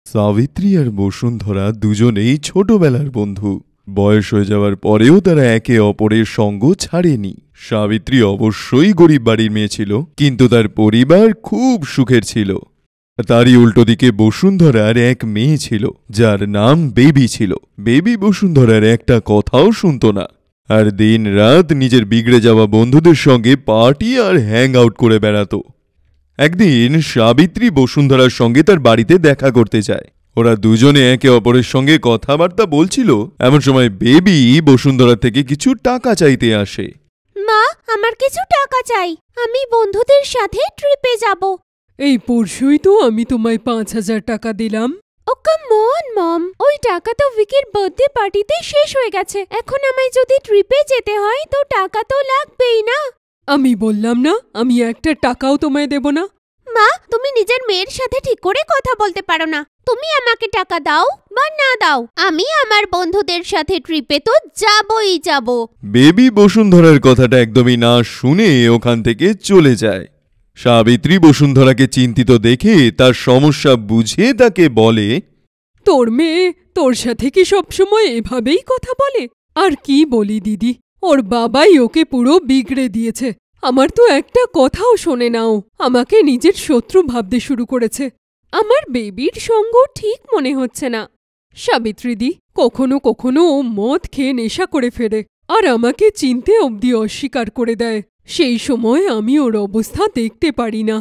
সাবিত্রী আর বসুন্ধরা দুজনেই ছোটবেলার বন্ধু। বয়স হয়ে যাওয়ার পরেও তারা একে অপরের সঙ্গ ছাড়েনি। সাবিত্রী অবশ্যই গরিব বাড়ির মেয়ে ছিল, কিন্তু তার পরিবার খুব সুখের ছিল। তারই উল্টো দিকে বসুন্ধরার এক মেয়ে ছিল, যার নাম বেবি ছিল। বেবি বসুন্ধরার একটা কথাও শুনত না, আর দিন রাত নিজের বিগড়ে যাওয়া বন্ধুদের সঙ্গে পার্টি আর হ্যাং আউট করে বেড়াতো। একদিন সাবিত্রী বসুন্ধরার সঙ্গে তার বাড়িতে দেখা করতে যায়। ওরা দুজনে একে অপরের সঙ্গে কথাবার্তা বলছিল, এমন সময় বেবি বসুন্ধরা থেকে কিছু টাকা চাইতে আসে। মা, আমার কিছু টাকা চাই, আমি বন্ধুদের সাথে ট্রিপে যাব। এই পরশুই তো আমি তোমায় ৫,০০০ টাকা দিলাম। ও কাম অন মম, ওই টাকা তো ভিকির বার্থডে পার্টিতে শেষ হয়ে গেছে। এখন আমায় যদি ট্রিপে যেতে হয় তো টাকা তো লাগবেই না। আমি বললাম না আমি একটা টাকাও তোমায় দেব না। মা, তুমি নিজের মেয়ের সাথে ঠিক করে কথা বলতে পারো না। তুমি আমাকে টাকা দাও বা না দাও, আমি আমার বন্ধুদের সাথে ট্রিপে তো যাবই যাব। বেবি বসুন্ধরার কথাটা একদমই না শুনে ওখান থেকে চলে যায়। সাবিত্রী বসুন্ধরাকে চিন্তিত দেখে তার সমস্যা বুঝে তাকে বলে, তোর মেয়ে তোর সাথে কি সবসময় এভাবেই কথা বলে? আর কি বলি দিদি, ওর বাবাই ওকে পুরো বিগড়ে দিয়েছে। আমার তো একটা কথাও শোনে না, ও আমাকে নিজের শত্রু ভাবতে শুরু করেছে। আমার বেবির সঙ্গ ঠিক মনে হচ্ছে না। সাবিত্রীদি, কখনো কখনো ও মদ খেয়ে নেশা করে ফেরে আর আমাকে চিনতে অবধি অস্বীকার করে দেয়। সেই সময় আমি ওর অবস্থা দেখতে পারি না।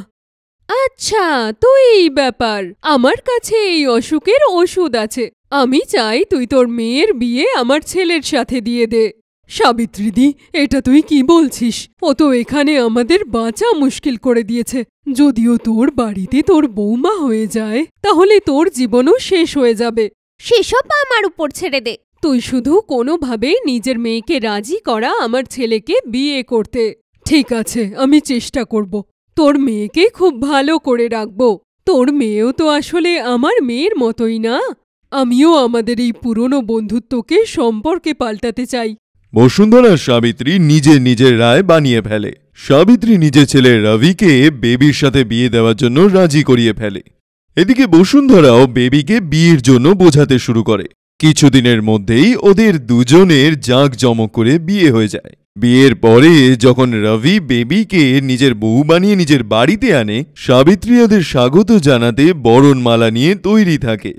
আচ্ছা, তো এই ব্যাপার। আমার কাছে এই অসুখের ওষুধ আছে। আমি চাই তুই তোর মেয়ের বিয়ে আমার ছেলের সাথে দিয়ে দে। সাবিত্রীদি, এটা তুই কি বলছিস? ও তো এখানে আমাদের বাঁচা মুশকিল করে দিয়েছে। যদিও তোর বাড়িতে তোর বৌমা হয়ে যায়, তাহলে তোর জীবনও শেষ হয়ে যাবে। সেসব আমার উপর ছেড়ে দে। তুই শুধু কোনোভাবে নিজের মেয়েকে রাজি করা আমার ছেলেকে বিয়ে করতে। ঠিক আছে, আমি চেষ্টা করব। তোর মেয়েকে খুব ভালো করে রাখব। তোর মেয়েও তো আসলে আমার মেয়ের মতোই না। আমিও আমাদের এই পুরনো বন্ধুত্বকে সম্পর্কে পাল্টাতে চাই। বসুন্ধরা সাবিত্রী নিজের রায় বানিয়ে ফেলে। সাবিত্রী নিজের ছেলে রবিকে বেবির সাথে বিয়ে দেওয়ার জন্য রাজি করিয়ে ফেলে। এদিকে বসুন্ধরাও বেবিকে বিয়ের জন্য বোঝাতে শুরু করে। কিছুদিনের মধ্যেই ওদের দুজনের জাঁকজমক করে বিয়ে হয়ে যায়। বিয়ের পরে যখন রবি বেবিকে নিজের বউ বানিয়ে নিজের বাড়িতে আনে, সাবিত্রী ওদের স্বাগত জানাতে বরণমালা নিয়ে তৈরি থাকে।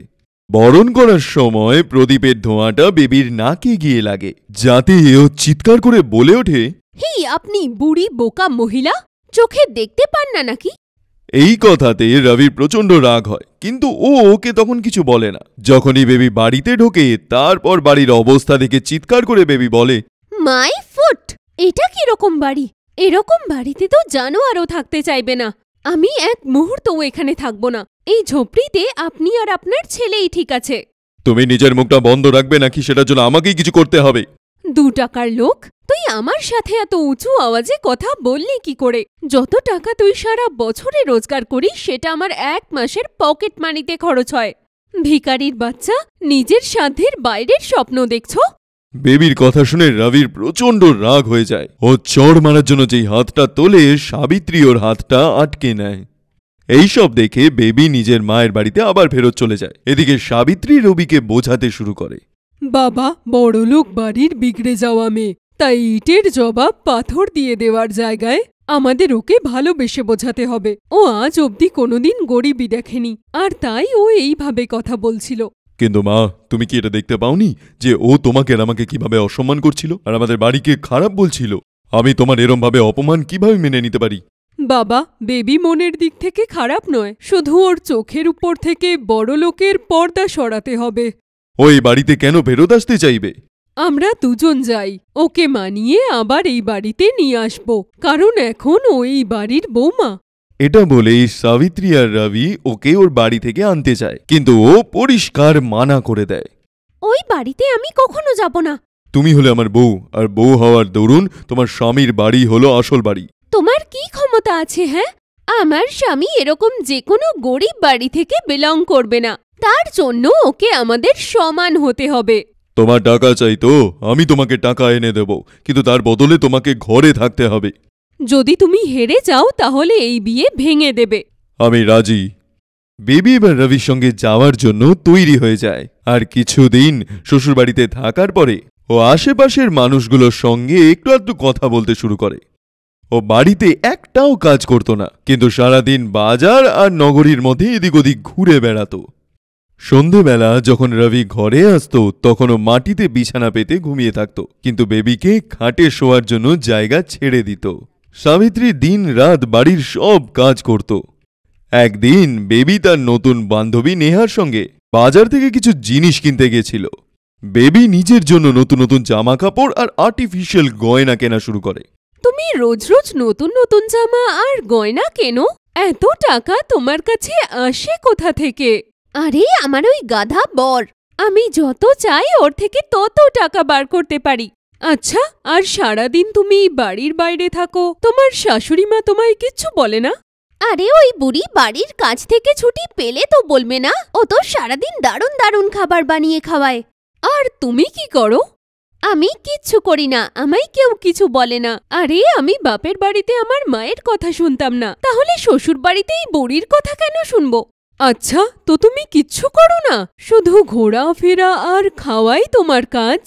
বরণ করার সময় প্রদীপের ধোঁয়াটা বেবির নাকে গিয়ে লাগে, যাতে ও চিৎকার করে বলে ওঠে, হি, আপনি বুড়ি বোকা মহিলা, চোখে দেখতে পান না নাকি? এই কথাতে রবির প্রচণ্ড রাগ হয়, কিন্তু ও ওকে তখন কিছু বলে না। যখনই বেবি বাড়িতে ঢোকে, তারপর বাড়ির অবস্থা দেখে চিৎকার করে বেবি বলে, মাই ফুট! এটা কিরকম বাড়ি? এরকম বাড়িতে তো জানোয়ারও থাকতে চাইবে না। আমি এক মুহূর্তও এখানে থাকব না। এই ঝোপড়িতে আপনি আর আপনার ছেলেই ঠিক আছে। তুমি নিজের মুখটা বন্ধ রাখবে নাকি সেটার জন্য আমাকেই কিছু করতে হবে? 2 টাকার লোক, তুই আমার সাথে এত উঁচু আওয়াজে কথা বললি কি করে? যত টাকা তুই সারা বছরে রোজগার করিস সেটা আমার 1 মাসের পকেট মানিতে খরচ হয়। ভিখারির বাচ্চা, নিজের সাধ্যের বাইরের স্বপ্ন দেখছো? বেবির কথা শুনে রবির প্রচণ্ড রাগ হয়ে যায়। ও চড় মারার জন্য যেই হাতটা তোলে, সাবিত্রী ওর হাতটা আটকে নেয়। এইসব দেখে বেবি নিজের মায়ের বাড়িতে আবার ফেরত চলে যায়। এদিকে সাবিত্রী রবিকে বোঝাতে শুরু করে, বাবা বড়লোক বাড়ির বিগড়ে যাওয়া মেয়ে, তাই ইটের জবাব পাথর দিয়ে দেওয়ার জায়গায় আমাদের ওকে ভালোবেসে বোঝাতে হবে। ও আজ অবধি কোনোদিন গরিবই দেখেনি, আর তাই ও এইভাবে কথা বলছিল। কিন্তু মা, তুমি কি এটা দেখতে পাওনি যে ও তোমাকে আর আমাকে কিভাবে অসম্মান করছিল আর আমাদের বাড়িকে খারাপ বলছিল? আমি তোমার এরমভাবে অপমান কিভাবে মেনে নিতে পারি? বাবা, বেবি মনের দিক থেকে খারাপ নয়, শুধু ওর চোখের উপর থেকে বড়লোকের পর্দা সরাতে হবে। ওই বাড়িতে কেন ফেরত আসতে চাইবে? আমরা দুজন যাই, ওকে মানিয়ে আবার এই বাড়িতে নিয়ে আসব, কারণ এখন ও এই বাড়ির বৌমা। এটা বলেই সাবিত্রী আর রবি ওকে ওর বাড়ি থেকে আনতে চায়, কিন্তু ও পরিষ্কার মানা করে দেয়। ওই বাড়িতে আমি কখনো যাব না। তুমি হলে আমার বউ, আর বউ হওয়ার দরুন তোমার স্বামীর বাড়ি হলো আসল বাড়ি। তোমার কি ক্ষমতা আছে? হ্যাঁ, আমার স্বামী এরকম যে কোনো গরিব বাড়ি থেকে বিলং করবে না। তার জন্য ওকে আমাদের সমান হতে হবে। তোমার টাকা চাই তো আমি তোমাকে টাকা এনে দেব, কিন্তু তার বদলে তোমাকে ঘরে থাকতে হবে। যদি তুমি হেরে যাও তাহলে এই বিয়ে ভেঙে দেবে। আমি রাজি। বেবি এবার রবির সঙ্গে যাওয়ার জন্য তৈরি হয়ে যায়। আর কিছুদিন শ্বশুরবাড়িতে থাকার পরে ও আশেপাশের মানুষগুলোর সঙ্গে একটু আধটু কথা বলতে শুরু করে। ও বাড়িতে একটাও কাজ করত না, কিন্তু সারাদিন বাজার আর নগরীর মধ্যে এদিক ওদিক ঘুরে বেড়াতো। সন্ধেবেলা যখন রবি ঘরে আসতো তখন ও মাটিতে বিছানা পেতে ঘুমিয়ে থাকত, কিন্তু বেবিকে খাটে শোয়ার জন্য জায়গা ছেড়ে দিত। সাবিত্রী দিন রাত বাড়ির সব কাজ করত। একদিন বেবি তার নতুন বান্ধবী নেহার সঙ্গে বাজার থেকে কিছু জিনিস কিনতে গেছিল। বেবি নিজের জন্য নতুন নতুন জামা কাপড় আর আর্টিফিশিয়াল গয়না কেনা শুরু করে। তুমি রোজ রোজ নতুন নতুন জামা আর গয়না কেনো? এত টাকা তোমার কাছে আসে কোথা থেকে? আরে আমার ওই গাধা বর, আমি যত চাই ওর থেকে তত টাকা বার করতে পারি। আচ্ছা, আর সারাদিন তুমি বাড়ির বাইরে থাকো, তোমার শাশুড়ি মা তোমায় কিচ্ছু বলে না? আরে ওই বুড়ি বাড়ির কাজ থেকে ছুটি পেলে তো বলবে না? ও তো সারাদিন দারুণ দারুণ খাবার বানিয়ে খাওয়ায়। আর তুমি কি করো? আমি কিচ্ছু করি না, আমায় কেউ কিছু বলে না। আরে আমি বাপের বাড়িতে আমার মায়ের কথা শুনতাম না, তাহলে শ্বশুর বাড়িতে এই বুড়ির কথা কেন শুনবো? আচ্ছা, তো তুমি কিচ্ছু করো না, শুধু ঘোরাফেরা আর খাওয়াই তোমার কাজ?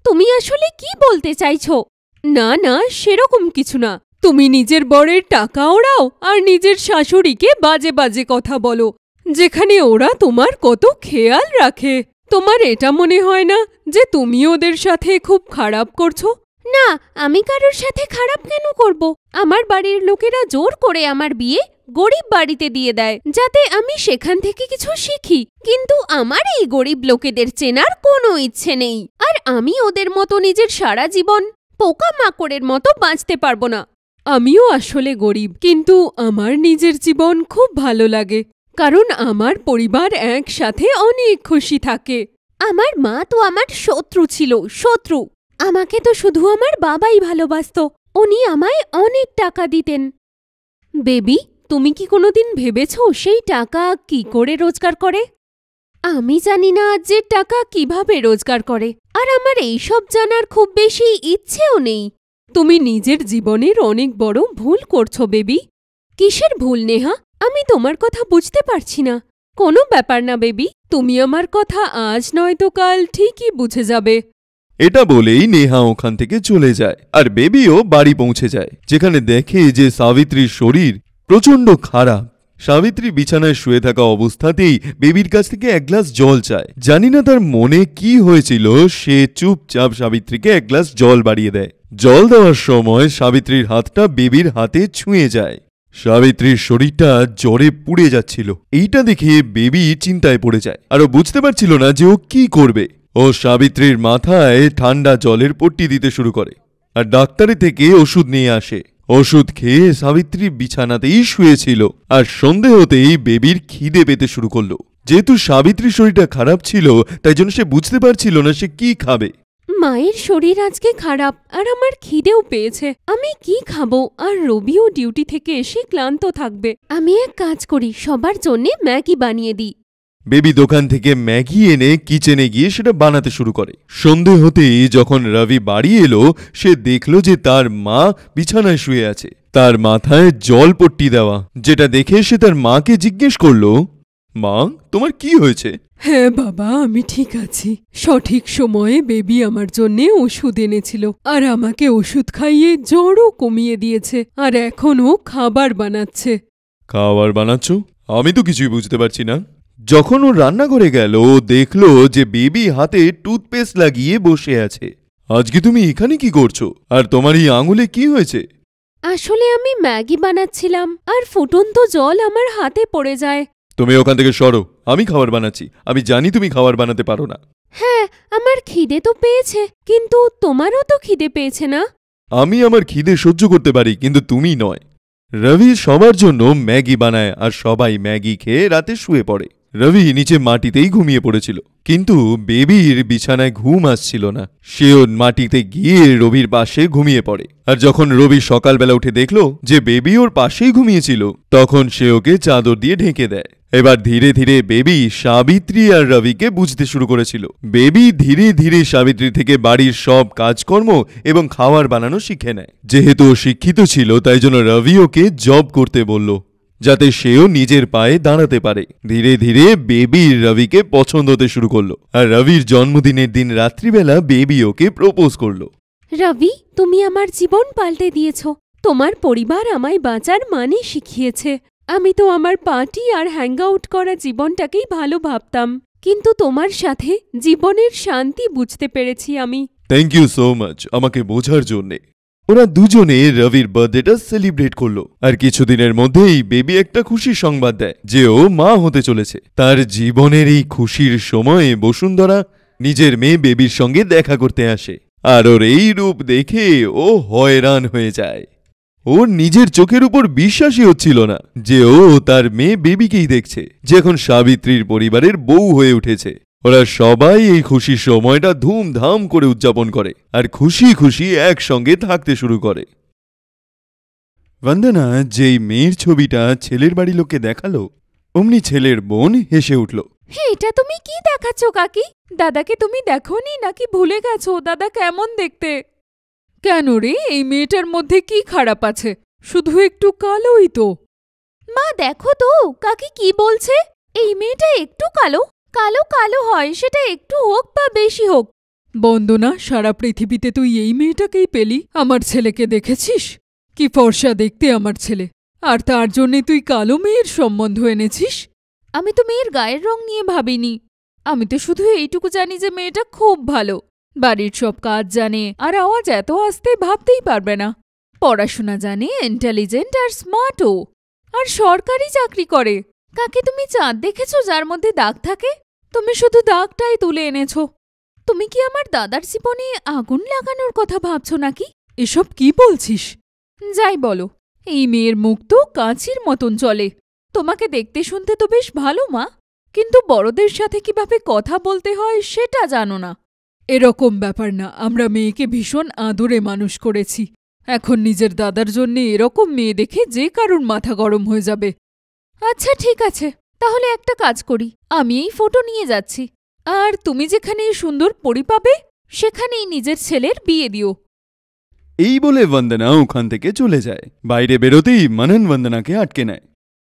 তুমি আসলে কি বলতে চাইছো? না না, সেরকম কিছু না। তুমি নিজের বরের টাকা ওড়াও আর নিজের শাশুড়িকে বাজে বাজে কথা বলো, যেখানে ওরা তোমার কত খেয়াল রাখে। তোমার এটা মনে হয় না যে তুমি ওদের সাথে খুব খারাপ করছো? না, আমি কারোর সাথে খারাপ কেন করব? আমার বাড়ির লোকেরা জোর করে আমার বিয়ে গরিব বাড়িতে দিয়ে দেয়, যাতে আমি সেখান থেকে কিছু শিখি। কিন্তু আমার এই গরিব লোকেদের চেনার কোনো ইচ্ছে নেই, আর আমি ওদের মতো নিজের সারা জীবন পোকামাকড়ের মতো বাঁচতে পারবো না। আমিও আসলে গরিব, কিন্তু আমার নিজের জীবন খুব ভালো লাগে, কারণ আমার পরিবার একসাথে অনেক খুশি থাকে। আমার মা তো আমার শত্রু ছিল, শত্রু। আমাকে তো শুধু আমার বাবাই ভালোবাসতো, উনি আমায় অনেক টাকা দিতেন। বেবি, তুমি কি কোনোদিন ভেবেছো সেই টাকা কি করে রোজগার করে? আমি জানি না যে টাকা কিভাবে রোজগার করে, আর আমার এইসব জানার খুব বেশি ইচ্ছেও নেই। তুমি নিজের জীবনের অনেক বড় ভুল করছো বেবি। কিসের ভুল নেহা? আমি তোমার কথা বুঝতে পারছি না। কোনো ব্যাপার না বেবি, তুমি আমার কথা আজ নয়তো কাল ঠিকই বুঝে যাবে। এটা বলেই নেহা ওখান থেকে চলে যায়, আর বেবিও বাড়ি পৌঁছে যায়, যেখানে দেখে যে সাবিত্রীর শরীর প্রচণ্ড খারাপ। সাবিত্রী বিছানায় শুয়ে থাকা অবস্থাতেই বেবির কাছ থেকে এক গ্লাস জল চায়। জানি না তার মনে কি হয়েছিল, সে চুপচাপ সাবিত্রীকে এক গ্লাস জল বাড়িয়ে দেয়। জল দেওয়ার সময় সাবিত্রীর হাতটা বেবির হাতে ছুঁয়ে যায়। সাবিত্রীর শরীরটা জ্বরে পুড়ে যাচ্ছিল। এইটা দেখে বেবি চিন্তায় পড়ে যায়, আর ও বুঝতে পারছিল না যে ও কি করবে। ও সাবিত্রীর মাথায় ঠান্ডা জলের পট্টি দিতে শুরু করে, আর ডাক্তারের থেকে ওষুধ নিয়ে আসে। ওষুধ খেয়ে সাবিত্রী বিছানাতেই শুয়েছিল, আর সন্ধে হতেই বেবির খিদে পেতে শুরু করলো। যেহেতু সাবিত্রীর শরীরটা খারাপ ছিল, তাই জন্য সে বুঝতে পারছিল না সে কি খাবে। মায়ের শরীর আজকে খারাপ, আর আমার খিদেও পেয়েছে। আমি কি খাবো? আর রবিও ডিউটি থেকে এসে ক্লান্ত থাকবে। আমি এক কাজ করি, সবার জন্যে ম্যাগি বানিয়ে দিই। বেবি দোকান থেকে ম্যাগি এনে কিচেনে গিয়ে সেটা বানাতে শুরু করে। সন্ধে হতেই যখন রবি বাড়ি এলো, সে দেখল যে তার মা বিছানায় শুয়ে আছে, তার মাথায় জল পট্টি দেওয়া। যেটা দেখে সে তার মাকে জিজ্ঞেস করল, মা, তোমার কি হয়েছে? হ্যাঁ বাবা, আমি ঠিক আছি। সঠিক সময়ে বেবি আমার জন্যে ওষুধ এনেছিল, আর আমাকে ওষুধ খাইয়ে জ্বরও কমিয়ে দিয়েছে, আর এখনও খাবার বানাচ্ছে। খাবার বানাচ্ছ? আমি তো কিছুই বুঝতে পারছি না। যখন ও রান্নাঘরে গেল, ও দেখল যে বেবি হাতে টুথপেস্ট লাগিয়ে বসে আছে। আজকে তুমি এখানে কি করছো? আর তোমার এই আঙুলে কি হয়েছে? আসলে আমি ম্যাগি বানাচ্ছিলাম, আর ফুটন্ত জল আমার হাতে পড়ে যায়। তুমি ওখান থেকে সরো, আমি খাবার বানাচ্ছি। আমি জানি তুমি খাবার বানাতে পারো না। হ্যাঁ, আমার খিদে তো পেয়েছে, কিন্তু তোমারও তো খিদে পেয়েছে না? আমি আমার খিদে সহ্য করতে পারি, কিন্তু তুমি নয়। রবি সবার জন্য ম্যাগি বানায়, আর সবাই ম্যাগি খেয়ে রাতে শুয়ে পড়ে। রবি নিচে মাটিতেই ঘুমিয়ে পড়েছিল, কিন্তু বেবির বিছানায় ঘুম আসছিল না। সেও মাটিতে গিয়ে রবির পাশে ঘুমিয়ে পড়ে। আর যখন রবি সকালবেলা উঠে দেখল যে বেবি ওর পাশেই ঘুমিয়েছিল, তখন সে ওকে চাদর দিয়ে ঢেকে দেয়। এবার ধীরে ধীরে বেবি সাবিত্রী আর রবিকে বুঝতে শুরু করেছিল। বেবি ধীরে ধীরে সাবিত্রী থেকে বাড়ির সব কাজকর্ম এবং খাবার বানানো শিখে নেয়। যেহেতু ও শিক্ষিত ছিল, তাই জন্য রবি ওকে জব করতে বলল। যাতে সেও নিজের পায়ে দাঁড়াতে পারে। ধীরে ধীরে বেবি রবিকে পছন্দ হতে শুরু করলো, আর রবির জন্মদিনের দিন রাত্রিবেলা বেবি ওকে প্রপোজ করলো। রবি, তুমি আমার জীবন পাল্টে দিয়েছ। তোমার পরিবার আমায় বাঁচার মানে শিখিয়েছে। আমি তো আমার পার্টি আর হ্যাংআউট করা জীবনটাকেই ভালো ভাবতাম, কিন্তু তোমার সাথে জীবনের শান্তি বুঝতে পেরেছি আমি। থ্যাংক ইউ সো মাচ আমাকে বোঝার জন্যে। ওরা দুজনে রবির বার্থডেটা সেলিব্রেট করলো, আর কিছুদিনের মধ্যেই বেবি একটা খুশির সংবাদ দেয় যে ও মা হতে চলেছে। তার জীবনের এই খুশির সময়ে বসুন্ধরা নিজের মেয়ে বেবির সঙ্গে দেখা করতে আসে, আর ওর এই রূপ দেখে ও হয়রান হয়ে যায়। ওর নিজের চোখের উপর বিশ্বাসই হচ্ছিল না যে ও তার মেয়ে বেবিকেই দেখছে, যে এখন সাবিত্রীর পরিবারের বউ হয়ে উঠেছে। ওরা সবাই এই খুশির সময়টা ধুমধাম করে উদযাপন করে আর খুশি খুশি একসঙ্গে থাকতে শুরু করে। বন্দনা যেই মেয়ের ছবিটা ছেলের বাড়ি লোককে দেখালো, অমনি ছেলের বোন হেসে উঠল। এটা তুমি কি দেখাচ্ছ কাকি? দাদাকে তুমি দেখোনি নাকি ভুলে গেছো দাদা কেমন দেখতে? কেন রে, এই মেয়েটার মধ্যে কি খারাপ আছে? শুধু একটু কালোই তো। মা দেখো তো কাকি কি বলছে। এই মেয়েটা একটু কালো কালো কালো হয়, সেটা একটু হোক বা বেশি হোক। বন্দনা, সারা পৃথিবীতে তুই এই মেয়েটাকেই পেলি? আমার ছেলেকে দেখেছিস? কি ফর্সা দেখতে আমার ছেলে, আর তার জন্যে তুই কালো মেয়ের সম্বন্ধ এনেছিস? আমি তো মেয়ের গায়ের রং নিয়ে ভাবিনি। আমি তো শুধু এইটুকু জানি যে মেয়েটা খুব ভালো, বাড়ির সব কাজ জানে, আর আওয়াজ এত আস্তে ভাবতেই পারবে না। পড়াশোনা জানে, ইন্টেলিজেন্ট আর স্মার্টও, আর সরকারি চাকরি করে। কাকে তুমি চাঁদ দেখেছো যার মধ্যে দাগ থাকে? তুমি শুধু দাগটাই তুলে এনেছো। তুমি কি আমার দাদার জীবনে আগুন লাগানোর কথা ভাবছো নাকি? এসব কি বলছিস? যাই বলো, এই মেয়ের মুখ তো কাঁচির মতন চলে। তোমাকে দেখতে শুনতে তো বেশ ভালো মা, কিন্তু বড়দের সাথে কিভাবে কথা বলতে হয় সেটা জানো না। এরকম ব্যাপার না, আমরা মেয়েকে ভীষণ আদরে মানুষ করেছি। এখন নিজের দাদার জন্যে এরকম মেয়ে দেখে যে কারুর মাথা গরম হয়ে যাবে। আচ্ছা ঠিক আছে, তাহলে একটা কাজ করি, আমি এই ফটো নিয়ে যাচ্ছি, আর তুমি যেখানে এই সুন্দর পরি পাবে সেখানেই নিজের ছেলের বিয়ে দিও। এই বলে বন্দনা ওখান থেকে চলে যায়। বাইরে বেরোতেই মনন বন্দনাকে আটকে নেয়।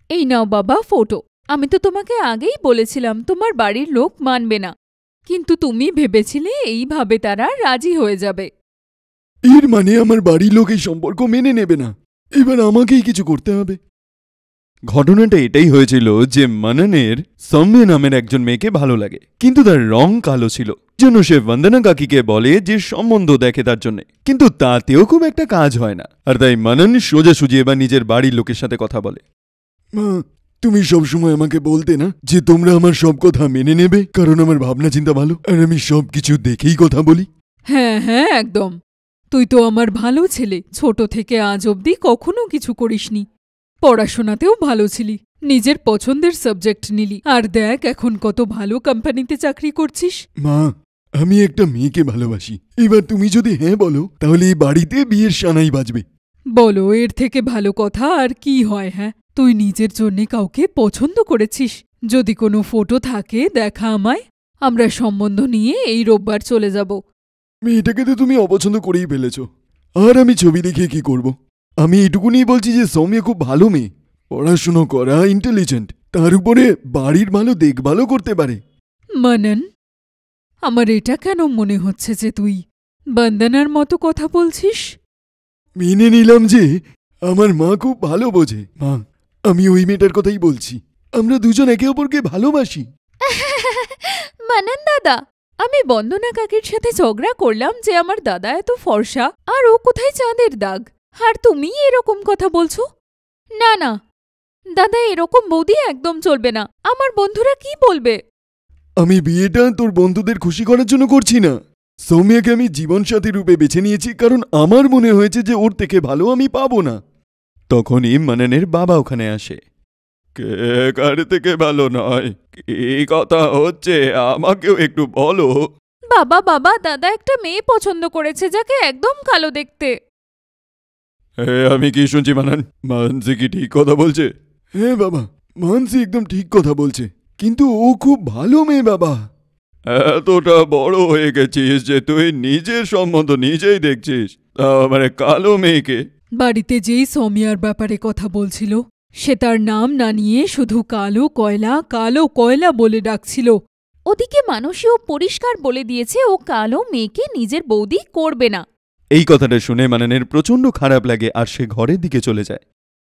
এই নাও বাবা ফটো। আমি তো তোমাকে আগেই বলেছিলাম তোমার বাড়ির লোক মানবে না, কিন্তু তুমি ভেবেছিলে এইভাবে তারা রাজি হয়ে যাবে। এর মানে আমার বাড়ির লোক এই সম্পর্ক মেনে নেবে না, এবার আমাকেই কিছু করতে হবে। ঘটনাটা এটাই হয়েছিল যে মননের সৌম্য নামের একজন মেয়েকে ভালো লাগে, কিন্তু তার রং কালো ছিল, জন্য সে বন্দনা কাকিকে বলে যে সম্বন্ধ দেখে তার জন্য, কিন্তু তাতেও খুব একটা কাজ হয় না। আর তাই মনন সোজাসুজি এবার নিজের বাড়ির লোকের সাথে কথা বলে। মা, তুমি সবসময় আমাকে বলতে না যে তোমরা আমার সব কথা মেনে নেবে, কারণ আমার ভাবনা চিন্তা ভালো আর আমি সবকিছু দেখেই কথা বলি। হ্যাঁ হ্যাঁ, একদম। তুই তো আমার ভালো ছেলে, ছোট থেকে আজ অবধি কখনো কিছু করিসনি। পড়াশোনাতেও ভালো ছিলি, নিজের পছন্দের সাবজেক্ট নিলি, আর দেখ এখন কত ভালো কোম্পানিতে চাকরি করছিস। মা, আমি একটা মেয়েকে ভালোবাসি, এবার তুমি যদি হ্যাঁ বলো তাহলে এই বাড়িতে বিয়ের সানাই বাজবে। বলো, এর থেকে ভালো কথা আর কি হয়? হ্যাঁ, তুই নিজের জন্যে কাউকে পছন্দ করেছিস? যদি কোনো ফটো থাকে দেখা আমায়, আমরা সম্বন্ধ নিয়ে এই রোববার চলে যাব। মেয়েটাকে তো তুমি অপছন্দ করেই ফেলেছ, আর আমি ছবি দেখে কি করব? আমি এটুকুনি বলছি যে সৌম্য খুব ভালো মেয়ে, পড়াশুনো করা, ইন্টেলিজেন্ট, তার উপরে বাড়ির ভালো দেখভালও করতে পারে। মনন, আমার এটা কেন মনে হচ্ছে যে তুই বন্দনার মতো কথা বলছিস? মেনে নিলাম যে আমার মা খুব ভালো বোঝে। মা, আমি ওই মেয়েটার কথাই বলছি, আমরা দুজন একে অপরকে ভালোবাসি। মানন দাদা, আমি বন্দনা কাকির সাথে ঝগড়া করলাম যে আমার দাদা এত ফর্সা আর ও কোথায় চাঁদের দাগ, আর তুমি এরকম কথা বলছো? না না দাদা, এরকম বৌদি একদম চলবে না। আমার বন্ধুরা কি বলবে? আমি বিয়েটা তোর বন্ধুদের খুশি করার জন্য করছি না। সৌম্যকে আমি জীবনসাথী রূপে বেছে নিয়েছি কারণ আমার মনে হয়েছে যে ওর থেকে ভালো আমি পাবো না। তখনই মননের বাবা ওখানে আসে। কে কার থেকে ভালো নয়, কি কথা হচ্ছে আমাকেও একটু বলো। বাবা বাবা, দাদা একটা মেয়ে পছন্দ করেছে যাকে একদম কালো দেখতে। আমি কি শুনছি মানন? মানসি কি ঠিক কথা বলছে? হ্যাঁ বাবা, মানসি একদম ঠিক কথা বলছে, কিন্তু ও খুব ভালো মেয়ে বাবা। এতটা বড় হয়ে গেছিস যে তুই নিজের সম্বন্ধ নিজেই দেখছিস, মানে কালো মেয়েকে। বাড়িতে যেই সৌমিয়ার ব্যাপারে কথা বলছিল সে তার নাম না নিয়ে শুধু কালো কয়লা বলে ডাকছিল। ওদিকে মানসীও পরিষ্কার বলে দিয়েছে ও কালো মেয়েকে নিজের বৌদি করবে না। এই কথাটা শুনে মাননের প্রচণ্ড খারাপ লাগে আর সে ঘরের দিকে চলে যায়।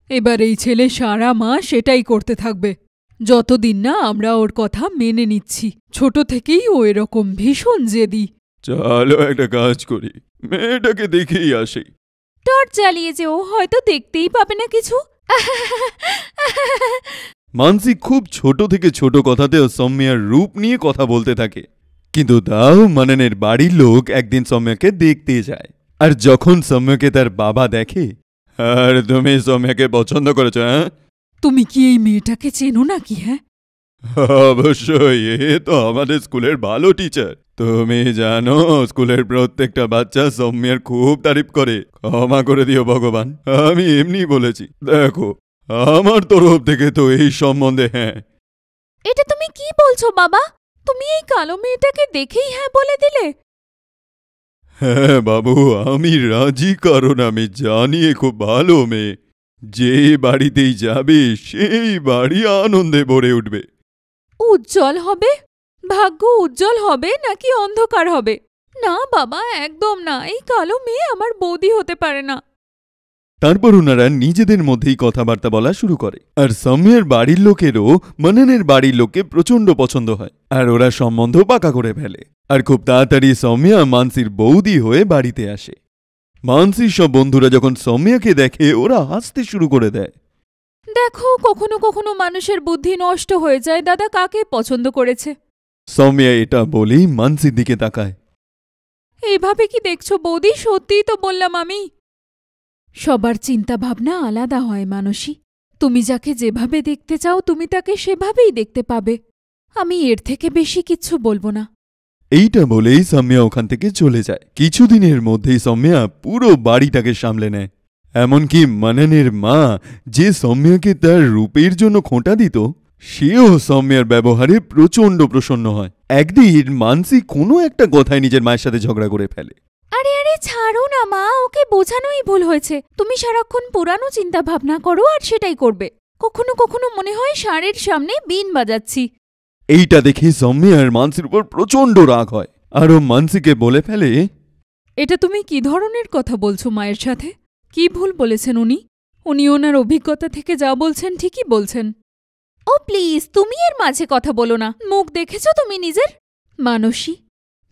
এবার এই ছেলে সারা মাস সেটাই করতে থাকবে, যতদিন না আমরা ওর কথা মেনে নিচ্ছি। ছোট থেকেই ও এরকম ভীষণ জেদি। চলো একটা কাজ করি, মেয়েটাকে দেখেই আসি। টর্চ জ্বালিয়ে যে ও হয়তো দেখতেই পাবে না কিছু। মানসি খুব ছোট থেকে ছোট কথাতেও সৌম্যার রূপ নিয়ে কথা বলতে থাকে, কিন্তু তাও মাননের বাড়ির লোক একদিন সৌম্যাকে দেখতে যায়। আর যখন সৌম্যকে তার বাবা দেখে, আর তুমি সৌম্যাকে পছন্দ করেছো? হ্যাঁ, তুমি কি এই মেয়েটাকে চেনো নাকি? হ্যাঁ, অবশ্যই, এ তো আমাদের স্কুলের ভালো টিচার। তুমি জানো স্কুলের প্রত্যেকটা বাচ্চা সৌম্যার খুব তারিফ করে। ক্ষমা করে দিও ভগবান, আমি এমনি বলেছি। দেখো, আমার তরফ থেকে তো এই সম্বন্ধে হ্যাঁ। এটা তুমি কি বলছো বাবা? তুমি এই কালো মেয়েটাকে দেখেই হ্যাঁ বলে দিলে? হ্যাঁ বাবু, আমি রাজি, কারণ আমি জানি এ খুব ভালো মেয়ে। যে বাড়িতেই যাবে সেই বাড়ি আনন্দে ভরে উঠবে। উজ্জ্বল হবে? ভাগ্য উজ্জ্বল হবে নাকি অন্ধকার হবে? না বাবা, একদম না। এই কালো মেয়ে আমার বৌদি হতে পারে না। তারপর ওনারা নিজেদের মধ্যেই কথাবার্তা বলা শুরু করে। আর সৌম্যের বাড়ির লোকেরও মাননের বাড়ির লোককে প্রচণ্ড পছন্দ হয়, আর ওরা সম্বন্ধ পাকা করে ফেলে। আর খুব তাড়াতাড়ি সৌম্যা মানসির বৌদি হয়ে বাড়িতে আসে। মানসির সব বন্ধুরা যখন সৌম্যাকে দেখে ওরা হাসতে শুরু করে দেয়। দেখো, কখনো কখনো মানুষের বুদ্ধি নষ্ট হয়ে যায়। দাদা কাকে পছন্দ করেছে? সৌম্যা এটা বলেই মানসির দিকে তাকায়। এইভাবে কি দেখছো বৌদি? সত্যিই তো বললাম আমি। সবার চিন্তা ভাবনা আলাদা হয় মানসী। তুমি যাকে যেভাবে দেখতে চাও তুমি তাকে সেভাবেই দেখতে পাবে। আমি এর থেকে বেশি কিচ্ছু বলবো না। এইটা বলেই সৌম্যা ওখান থেকে চলে যায়। কিছুদিনের মধ্যেই সৌম্যা পুরো বাড়িটাকে সামলে নেয়। এমনকি মাননের মা, যে সৌম্যাকে তার রূপের জন্য খোঁটা দিত, সেও সৌম্যার ব্যবহারে প্রচণ্ড প্রসন্ন হয়। একদিন মানসি কোনো একটা কথায় নিজের মায়ের সাথে ঝগড়া করে ফেলে। আরে আরে ছাড়ো না মা, ওকে বোঝানোই ভুল হয়েছে। তুমি সারাক্ষণ পুরানো চিন্তা ভাবনা করো আর সেটাই করবে। কখনো কখনো মনে হয় ষাঁড়ের সামনে বীণ বাজাচ্ছি। এইটা দেখে সৌম্যার মানসির উপর প্রচণ্ড রাগ হয়, আর ও মানসিকে বলে ফেলে, এটা তুমি কি ধরনের কথা বলছো মায়ের সাথে? কি ভুল বলেছেন উনি? উনি ওনার অভিজ্ঞতা থেকে যা বলছেন ঠিকই বলছেন। ও প্লিজ, তুমি এর মাঝে কথা বলো না। মুখ দেখেছো তুমি নিজের? মানসী,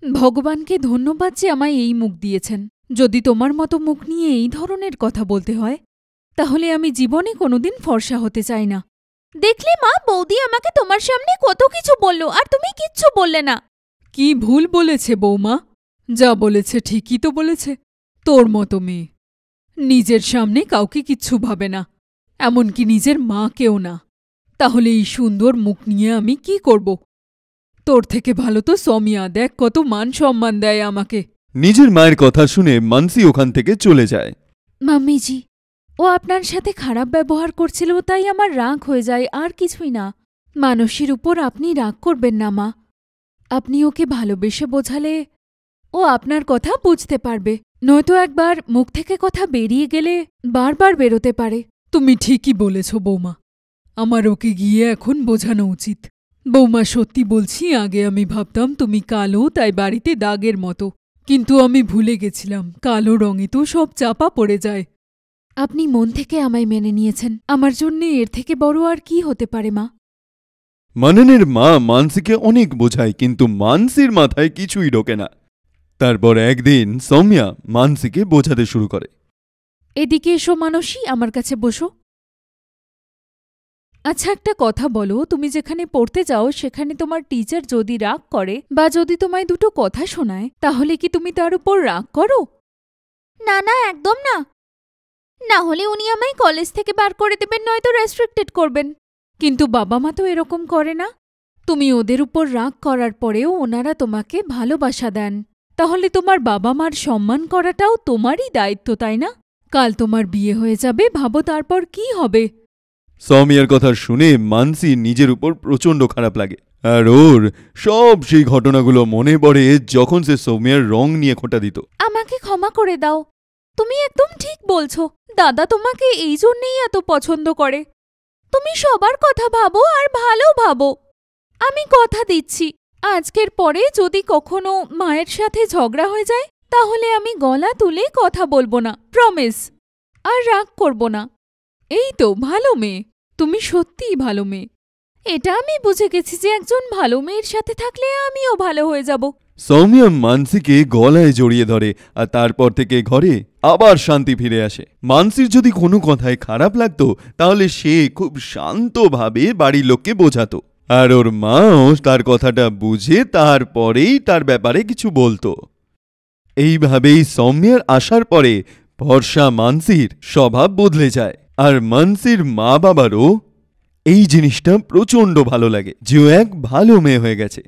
ভগবানকে ধন্যবাদ যে আমায় এই মুখ দিয়েছেন। যদি তোমার মতো মুখ নিয়ে এই ধরনের কথা বলতে হয়, তাহলে আমি জীবনে কোনোদিন ফর্সা হতে চাই না। দেখলে মা, বৌদি আমাকে তোমার সামনে কত কিছু বলল আর তুমি কিচ্ছু বললে না। কি ভুল বলেছে বৌমা? যা বলেছে ঠিকই তো বলেছে। তোর মতো মেয়ে নিজের সামনে কাউকে কিচ্ছু ভাবে না, এমনকি নিজের মাকেও না। তাহলে এই সুন্দর মুখ নিয়ে আমি কি করব? তোর থেকে ভালো তো সৌম্যা, দেখ কত মান সম্মান দেয় আমাকে। নিজের মায়ের কথা শুনে মানসি ওখান থেকে চলে যায়। মাম্মিজি, ও আপনার সাথে খারাপ ব্যবহার করছিল তাই আমার রাগ হয়ে যায়, আর কিছুই না। মানসীর উপর আপনি রাগ করবেন না মা। আপনি ওকে ভালোবেসে বোঝালে ও আপনার কথা বুঝতে পারবে। নয়তো একবার মুখ থেকে কথা বেরিয়ে গেলে বারবার বেরোতে পারে। তুমি ঠিকই বলেছ বৌমা, আমার ওকে গিয়ে এখন বোঝানো উচিত। বৌমা, সত্যি বলছি, আগে আমি ভাবতাম তুমি কালো, তাই বাড়িতে দাগের মতো। কিন্তু আমি ভুলে গেছিলাম কালো রঙে তো সব চাপা পড়ে যায়। আপনি মন থেকে আমায় মেনে নিয়েছেন, আমার জন্যে এর থেকে বড় আর কি হতে পারে মা? মাননের মা মানসিকে অনেক বোঝায়, কিন্তু মানসির মাথায় কিছুই ঢোকে না। তারপর একদিন সৌম্যা মানসিকে বোঝাতে শুরু করে। এদিকে এসো মানসী, আমার কাছে বসো। আচ্ছা একটা কথা বলো, তুমি যেখানে পড়তে যাও সেখানে তোমার টিচার যদি রাগ করে বা যদি তোমায় দুটো কথা শোনায়, তাহলে কি তুমি তার উপর রাগ করো? না না, একদম না। না হলে উনি আমায় কলেজ থেকে বার করে দেবেন, নয়তো রেস্ট্রিক্টেড করবেন। কিন্তু বাবা মা তো এরকম করে না। তুমি ওদের উপর রাগ করার পরেও ওনারা তোমাকে ভালোবাসা দেন, তাহলে তোমার বাবা মার সম্মান করাটাও তোমারই দায়িত্ব, তাই না? কাল তোমার বিয়ে হয়ে যাবে, ভাবো তারপর কি হবে। সৌম্যার কথা শুনে মানসি নিজের উপর প্রচণ্ড খারাপ লাগে, আর ওর সব সেই ঘটনাগুলো মনে পড়ে যখন সে সৌম্যার রং নিয়ে খোঁটা দিত। আমাকে ক্ষমা করে দাও, তুমি একদম ঠিক বলছো। দাদা তোমাকে এই জন্যেই এত পছন্দ করে। তুমি সবার কথা ভাবো আর ভালো ভাবো। আমি কথা দিচ্ছি, আজকের পরে যদি কখনো মায়ের সাথে ঝগড়া হয়ে যায় তাহলে আমি গলা তুলে কথা বলবো না, প্রমিস। আর রাগ করব না। এই তো ভালো মেয়ে, তুমি সত্যিই ভালো মেয়ে। এটা আমি বুঝে গেছি যে একজন ভালো মেয়ের সাথে থাকলে আমিও ভালো হয়ে যাব। সৌম্যা মানসিকে গলায় জড়িয়ে ধরে আর তারপর থেকে ঘরে আবার শান্তি ফিরে আসে। মানসির যদি কোনো কথায় খারাপ লাগতো তাহলে সে খুব শান্তভাবে বাড়ির লোককে বোঝাতো, আর ওর মাও তার কথাটা বুঝে তারপরেই তার ব্যাপারে কিছু বলতো। এইভাবেই সৌম্যার আসার পরে ভরসা মানসির স্বভাব বদলে যায়, আর মানসির মা বাবারও এই জিনিসটা প্রচণ্ড ভালো লাগে যে ও এক ভালো মেয়ে হয়ে গেছে।